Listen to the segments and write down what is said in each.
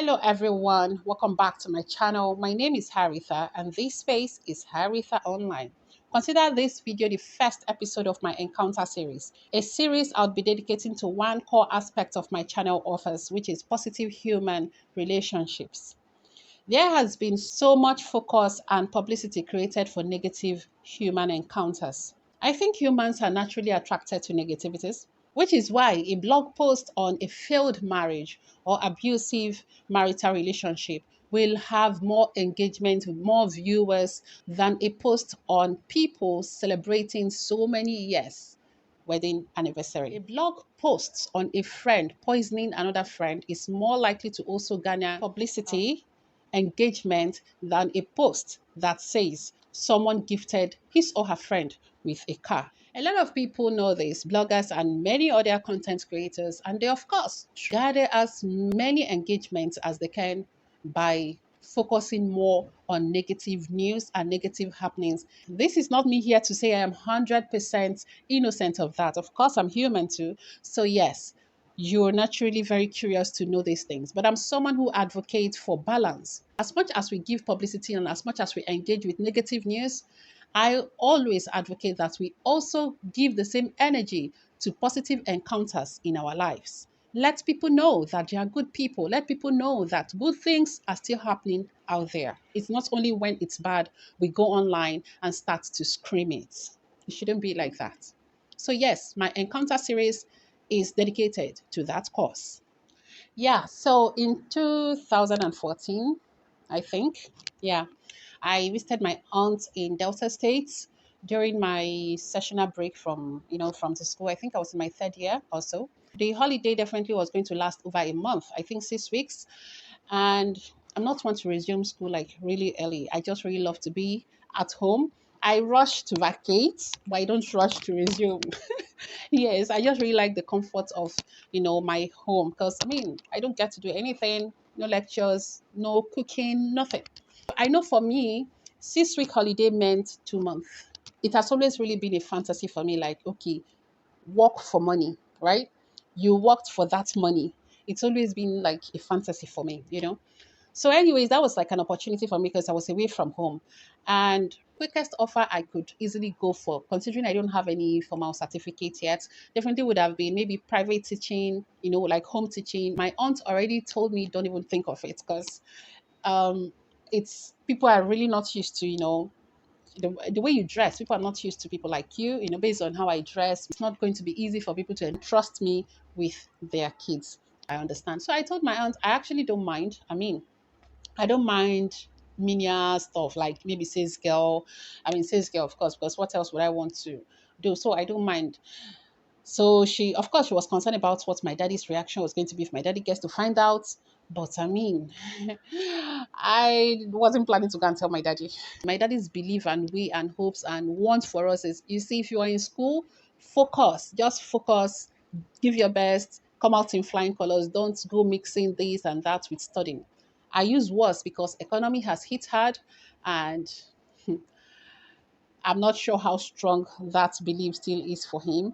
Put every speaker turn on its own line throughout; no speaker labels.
Hello everyone, welcome back to my channel. My name is Haritha and this space is Haritha Online. Consider this video the first episode of my Encounter series, a series I'll be dedicating to one core aspect of my channel offers, which is positive human relationships. There has been so much focus and publicity created for negative human encounters. I think humans are naturally attracted to negativities, which is why a blog post on a failed marriage or abusive marital relationship will have more engagement, more viewers than a post on people celebrating so many years wedding anniversary. A blog post on a friend poisoning another friend is more likely to also garner publicity engagement than a post that says someone gifted his or her friend with a car. A lot of people know this, bloggers and many other content creators, and they, of course, gather as many engagements as they can by focusing more on negative news and negative happenings. This is not me here to say I am 100% innocent of that. Of course, I'm human too. So, yes, you're naturally very curious to know these things. But I'm someone who advocates for balance. As much as we give publicity and as much as we engage with negative news, I always advocate that we also give the same energy to positive encounters in our lives. Let people know that they are good people. Let people know that good things are still happening out there. It's not only when it's bad we go online and start to scream it. It shouldn't be like that. So, yes, my encounter series is dedicated to that cause. Yeah, so in 2014, I think, yeah, I visited my aunt in Delta State during my sessional break from the school. I think I was in my third year or so. The holiday definitely was going to last over a month, I think 6 weeks. And I'm not one to resume school like really early. I just really love to be at home. I rush to vacate, but I don't rush to resume. Yes, I just really like the comfort of, my home because I don't get to do anything, no lectures, no cooking, nothing. I know for me, 6 week holiday meant 2 months. It has always really been a fantasy for me, like, okay, work for money, right? You worked for that money. It's always been like a fantasy for me. So, anyways, that was like an opportunity for me because I was away from home. And quickest offer I could easily go for, considering I don't have any formal certificate yet, definitely would have been maybe private teaching, like home teaching. My aunt already told me don't even think of it because um, it's people are really not used to, the way you dress. People are not used to people like you, based on how I dress. It's not going to be easy for people to entrust me with their kids. I understand. So I told my aunt, I actually don't mind. I don't mind menial stuff like maybe sales girl. Sales girl, of course, because what else would I want to do? So I don't mind. So she, of course, she was concerned about what my daddy's reaction was going to be if my daddy gets to find out. But I wasn't planning to go and tell my daddy. My daddy's belief and way and hopes and want for us is, you see, if you are in school, focus, just focus, give your best, come out in flying colors. Don't go mixing this and that with studying. I use words because economy has hit hard and I'm not sure how strong that belief still is for him.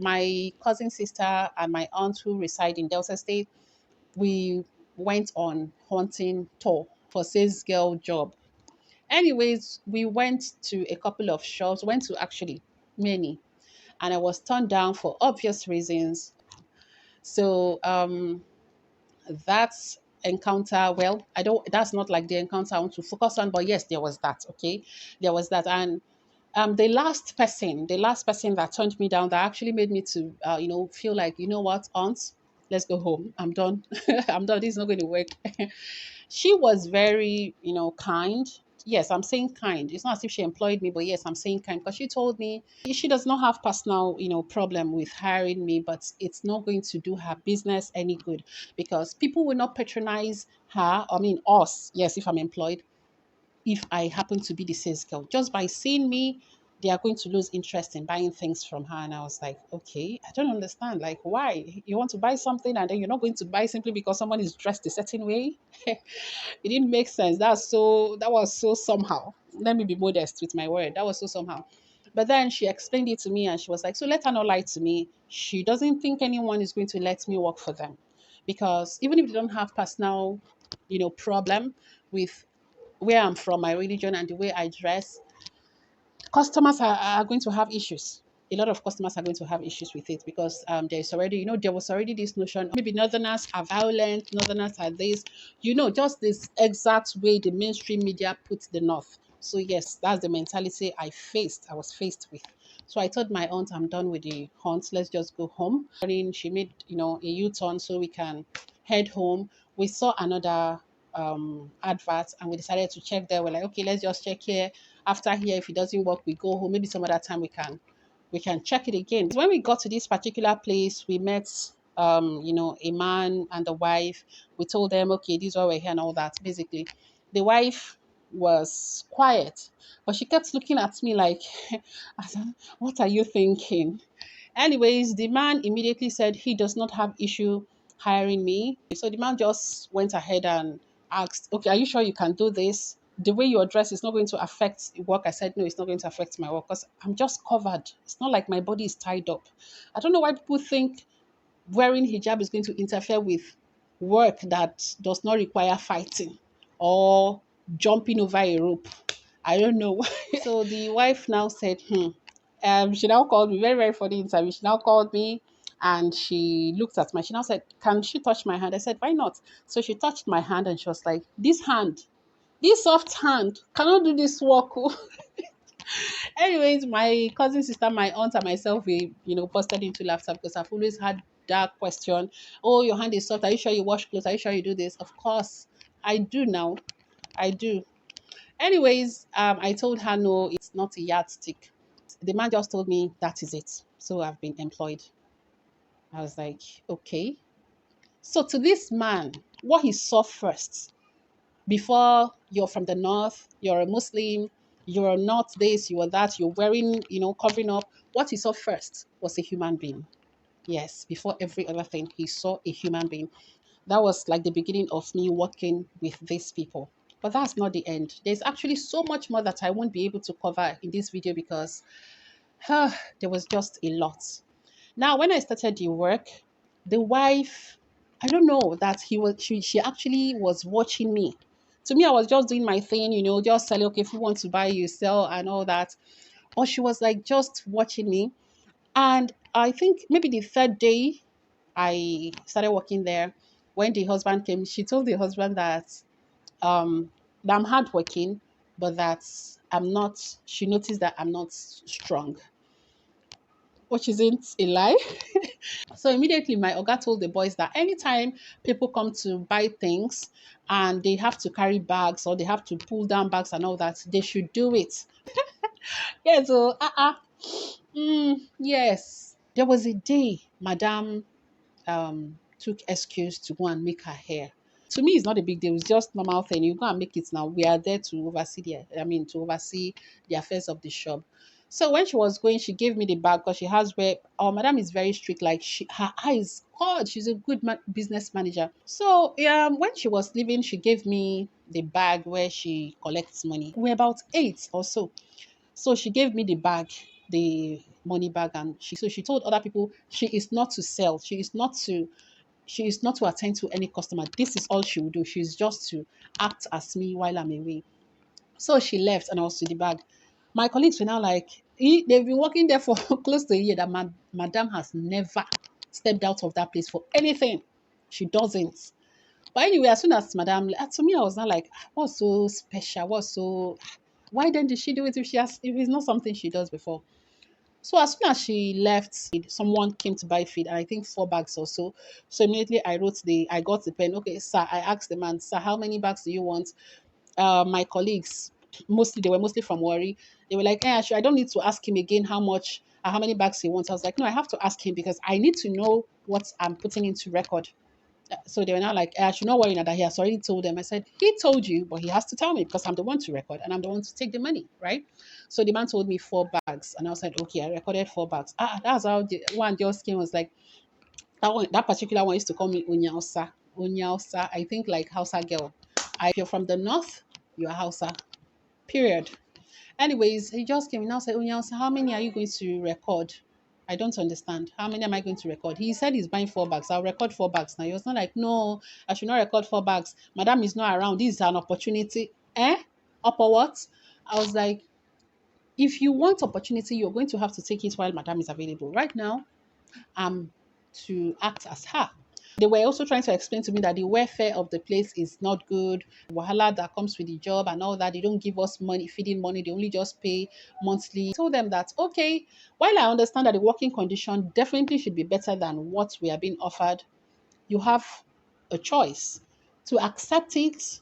My cousin sister and my aunt who reside in Delta State, we went on hunting tour for sales girl job. Anyways, we went to a couple of shops, went to actually many, and I was turned down for obvious reasons. So that's encounter, well, I don't, that's not like the encounter I want to focus on, but yes, there was that. Okay, there was that. And the last person that turned me down, that actually made me to feel like, what, aunt, let's go home, I'm done. I'm done, this is not going to work. She was very, kind. Yes, I'm saying kind. It's not as if she employed me, but yes, I'm saying kind because she told me she does not have personal, problem with hiring me, but it's not going to do her business any good because people will not patronize her. Us. Yes, if I'm employed, if I happen to be the sales girl, just by seeing me, they are going to lose interest in buying things from her. And I was like, okay, I don't understand. Like, why? You want to buy something and then you're not going to buy simply because someone is dressed a certain way? It didn't make sense. That was so somehow. Let me be modest with my word. That was so somehow. But then she explained it to me and she was like, so let her not lie to me. She doesn't think anyone is going to let me work for them because even if they don't have personal, problem with where I'm from, my religion, and the way I dress, customers are going to have issues. A lot of customers are going to have issues with it because there's already, there was already this notion maybe Northerners are violent, Northerners are this, just this exact way the mainstream media puts the North. So yes, that's the mentality I was faced with. So I told my aunt, I'm done with the hunt. Let's just go home. And she made, a U-turn so we can head home. We saw another advert and we decided to check there. We're like, okay, let's just check here. After here, if it doesn't work, we go home. Maybe some other time we can check it again. When we got to this particular place, we met a man and a wife. We told them, okay, this is why we're here and all that. Basically, the wife was quiet, but she kept looking at me like, what are you thinking? Anyways, the man immediately said he does not have issue hiring me. So the man just went ahead and asked, okay, are you sure you can do this? The way you're dressed is not going to affect work. I said, no, it's not going to affect my work because I'm just covered. It's not like my body is tied up. I don't know why people think wearing hijab is going to interfere with work that does not require fighting or jumping over a rope. I don't know. So the wife now said, she now called me, very, very funny interview. She now called me and she looked at she now said, can she touch my hand? I said, why not? So she touched my hand and she was like, this soft hand cannot do this work. Oh." Anyways, my cousin, sister, my aunt, and myself, we, busted into laughter because I've always had that question. Oh, your hand is soft. Are you sure you wash clothes? Are you sure you do this? Of course, I do now. I do. Anyways, I told her no, it's not a yardstick. The man just told me that is it. So I've been employed. I was like, okay. So to this man, what he saw first, before you're from the north, you're a Muslim, you're not this, you are that, you're wearing, covering up. What he saw first was a human being. Yes, before every other thing, he saw a human being. That was like the beginning of me working with these people. But that's not the end. There's actually so much more that I won't be able to cover in this video because there was just a lot. Now, when I started the work, the wife, I don't know that she actually was watching me. To me, I was just doing my thing, just selling, okay, if you want to buy, you sell and all that. Or she was like just watching me. And I think maybe the third day I started working there, when the husband came, she told the husband that I'm hardworking, but that I'm not, she noticed that I'm not strong, which isn't a lie. So immediately my oga told the boys that anytime people come to buy things and they have to carry bags or they have to pull down bags and all that, they should do it. Yeah, so yes. There was a day Madam took excuse to go and make her hair. To me, it's not a big deal. It's just normal thing. You go and make it now. We are there to oversee to oversee the affairs of the shop. So when she was going, she gave me the bag because she has where our madam is very strict. Like her eyes, God, she's a good business manager. So when she was leaving, she gave me the bag where she collects money. We're about 8 or so. So she gave me the bag, the money bag, and she told other people she is not to sell. She is not to attend to any customer. This is all she will do. She's just to act as me while I'm away. So she left and I was with the bag. My colleagues were now like, they've been working there for close to a year that madam has never stepped out of that place for anything. She doesn't. But anyway, as soon as madam, to me, I was not like, what's so special? Why then did she do it if it's not something she does before? So as soon as she left, someone came to buy feed, and I think 4 bags or so. So immediately I got the pen. Okay, sir, I asked the man, sir, how many bags do you want? My colleagues, they were mostly from Worry. They were like, I don't need to ask him again how many bags he wants. I was like, no, I have to ask him because I need to know what I'm putting into record. So they were now like, I should not worry now that he has already told them. I said, he told you, but he has to tell me because I'm the one to record and I'm the one to take the money, right? So the man told me 4 bags. And I was like, okay, I recorded 4 bags. That's how the one just came, was like, that particular one used to call me Unyausa. Unyausa, I think like Hausa girl. If you're from the north, you're Hausa, period. Anyways, he just came and now said, Unyausa, how many are you going to record? I don't understand. How many am I going to record? He said he's buying 4 bags. I'll record 4 bags now. He was not like, no, I should not record 4 bags. Madam is not around. This is an opportunity. Up or what? I was like, if you want opportunity, you're going to have to take it while Madam is available. Right now, I'm to act as her. They were also trying to explain to me that the welfare of the place is not good, wahala that comes with the job and all that. They don't give us money, feeding money, they only just pay monthly. I told them that, okay, while I understand that the working condition definitely should be better than what we are being offered, you have a choice to accept it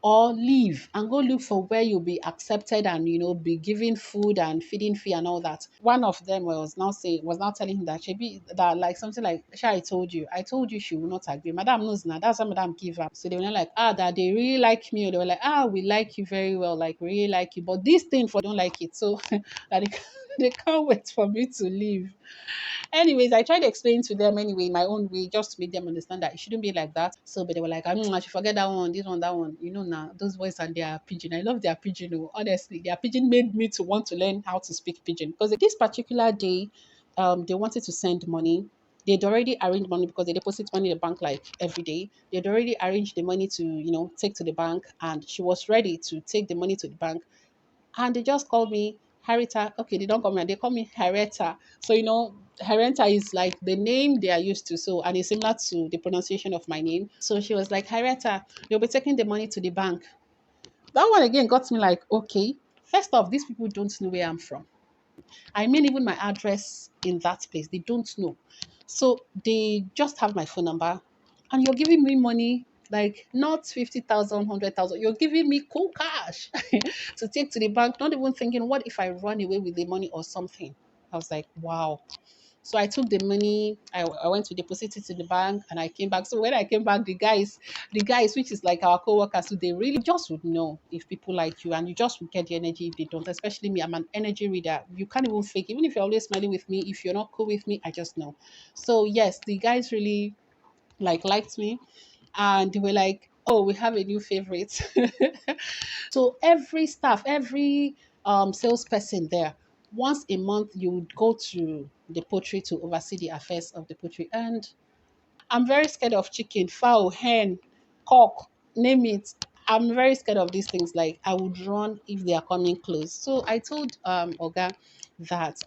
or leave and go look for where you'll be accepted and be given food and feeding fee and all that. One of them was now telling him that she be that like something like, sure, I told you she will not agree. Madam knows now. That's what Madam give up. So they were not like, that they really like me, or they were like, we like you very well, like we really like you. But this thing for don't like it. So that they can't wait for me to leave. Anyways, I tried to explain to them anyway in my own way, just to make them understand that it shouldn't be like that. So, but they were like, I should forget that one, this one, that one. Now those boys and their pigeon. I love their pigeon. Oh. Honestly, their pigeon made me to want to learn how to speak pigeon because this particular day, they wanted to send money. They'd already arranged money because they deposit money in the bank like every day. They'd already arranged the money to, take to the bank, and she was ready to take the money to the bank. And they just call me Harita. Okay, they don't call me, they call me Hareta. So Hareta is like the name they are used to. So and it's similar to the pronunciation of my name. So she was like, Hareta, you'll be taking the money to the bank. That one again got me like, okay. First off, these people don't know where I'm from. I mean, even my address in that place, they don't know. So they just have my phone number, and you're giving me money like not 50,000, 100,000. You're giving me cool cash to take to the bank, not even thinking, what if I run away with the money or something? I was like, wow. So I took the money, I went to deposit it in the bank, and I came back. So when I came back, the guys, which is like our co-workers, so they really just would know if people like you, and you just would get the energy if they don't. Especially me, I'm an energy reader. You can't even fake, even if you're always smiling with me, if you're not cool with me, I just know. So yes, the guys really liked me, and they were like, oh, we have a new favorite. So every staff, every salesperson there, once a month, you would go to the poultry to oversee the affairs of the poultry. And I'm very scared of chicken, fowl, hen, cock, name it. I'm very scared of these things. Like I would run if they are coming close. So I told Oga that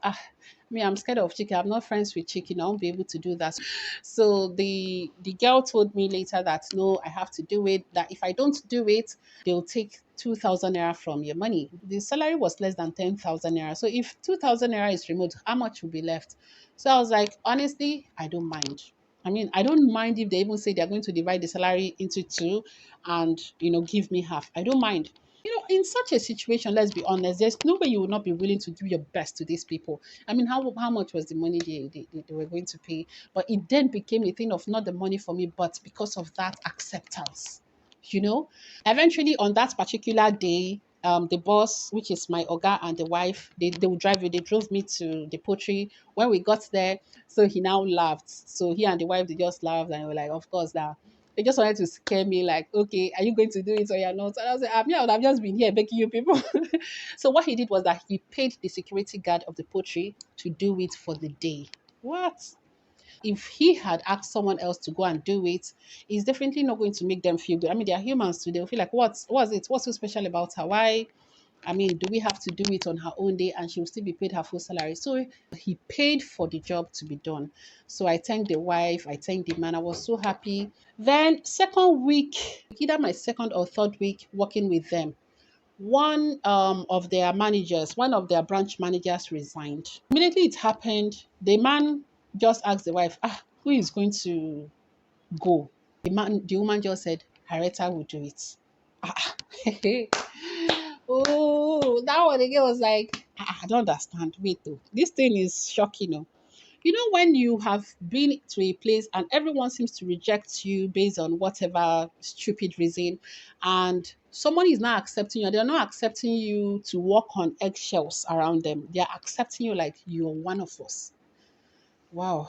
me, I'm scared of chicken. I'm not friends with chicken. I won't be able to do that. So the girl told me later that no, I have to do it. That if I don't do it, they'll take 2,000 naira from your money. The salary was less than 10,000 naira. So if 2,000 naira is removed, how much will be left? So I was like, honestly, I don't mind. I mean, I don't mind if they even say they're going to divide the salary into two and, give me half. I don't mind. In such a situation, let's be honest, there's no way you will not be willing to give your best to these people. I mean, how much was the money they were going to pay? But it then became a thing of not the money for me, but because of that acceptance, you know? Eventually, on that particular day, the boss, which is my Oga, and the wife, they would drive you. They drove me to the poultry. When we got there, so he now laughed. So he and the wife, they just laughed and were like, of course, now. They just wanted to scare me, like, okay, are you going to do it or you're not? And I was like, I would have just been here begging you people. So what he did was that he paid the security guard of the poultry to do it for the day. What? If he had asked someone else to go and do it, it's definitely not going to make them feel good. I mean, they are humans too. They'll feel like, what's it? What's so special about her? Why? I mean, do we have to do it on her own day and she'll still be paid her full salary? So he paid for the job to be done. So I thanked the wife, I thanked the man. I was so happy. Then, second week, either my second or third week working with them, one of their managers, one of their branch managers resigned. Immediately it happened, the man just asked the wife, who is going to go? The woman just said, Harrietta will do it. Ah, oh, that one again was like, I don't understand. Wait, though, this thing is shocking. Oh. When you have been to a place and everyone seems to reject you based on whatever stupid reason, and someone is not accepting you, they're not accepting you to walk on eggshells around them. They're accepting you like you're one of us. Wow.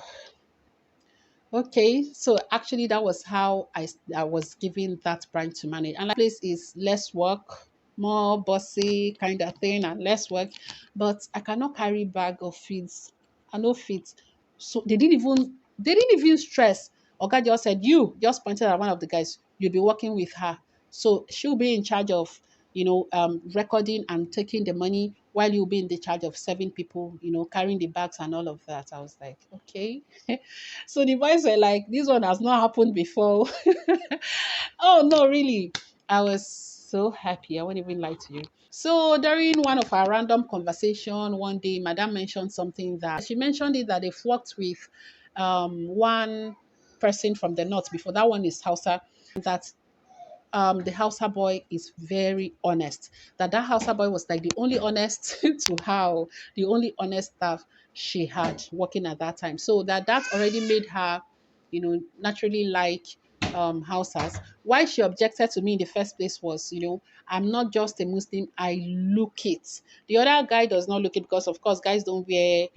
Okay, so actually that was how I was given that branch to manage. And that place is less work, more bossy kind of thing, and less work. But I cannot carry bag of feeds I no fit. So they didn't even stress. Oga just said, you just pointed at one of the guys, you'll be working with her. So she'll be in charge of, recording and taking the money while you'll be in the charge of serving people, carrying the bags and all of that. I was like, okay. So the boys were like, this one has not happened before. Oh no, really. I was so happy. I won't even lie to you. So during one of our random conversation one day, Madam mentioned something that she mentioned it that they've worked with one person from the north before. That one is Hausa. That the Hausa boy is very honest. That Hausa boy was like the only honest to her, the only honest staff she had working at that time. So that already made her, naturally like Hausas. Why she objected to me in the first place was, I'm not just a Muslim, I look it. The other guy does not look it because, of course, guys don't wear,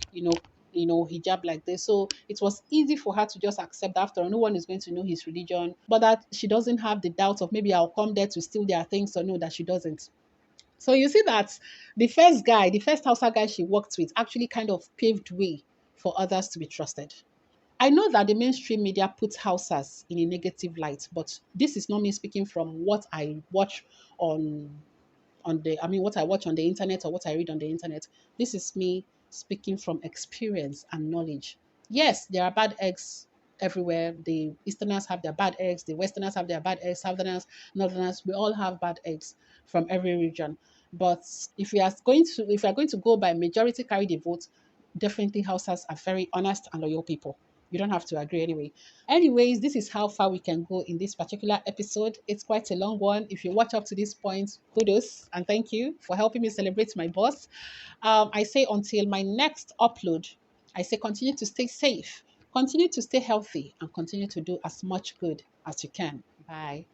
hijab like this. So it was easy for her to just accept that after all, no one is going to know his religion, but that she doesn't have the doubt of maybe I'll come there to steal their things, or no, that she doesn't. So you see that the first Hausa guy she worked with actually kind of paved way for others to be trusted. I know that the mainstream media puts Hausas in a negative light, but this is not me speaking from what I watch on what I watch on the internet or what I read on the internet. This is me speaking from experience and knowledge. Yes, there are bad eggs everywhere. The Easterners have their bad eggs, the Westerners have their bad eggs, Southerners, Northerners, we all have bad eggs from every region. But if we are going to go by majority carry the vote, definitely Hausas are very honest and loyal people. You don't have to agree anyway. Anyways, this is how far we can go in this particular episode. It's quite a long one. If you watch up to this point, kudos and thank you for helping me celebrate my boss. I say until my next upload, I say continue to stay safe, continue to stay healthy, and continue to do as much good as you can. Bye.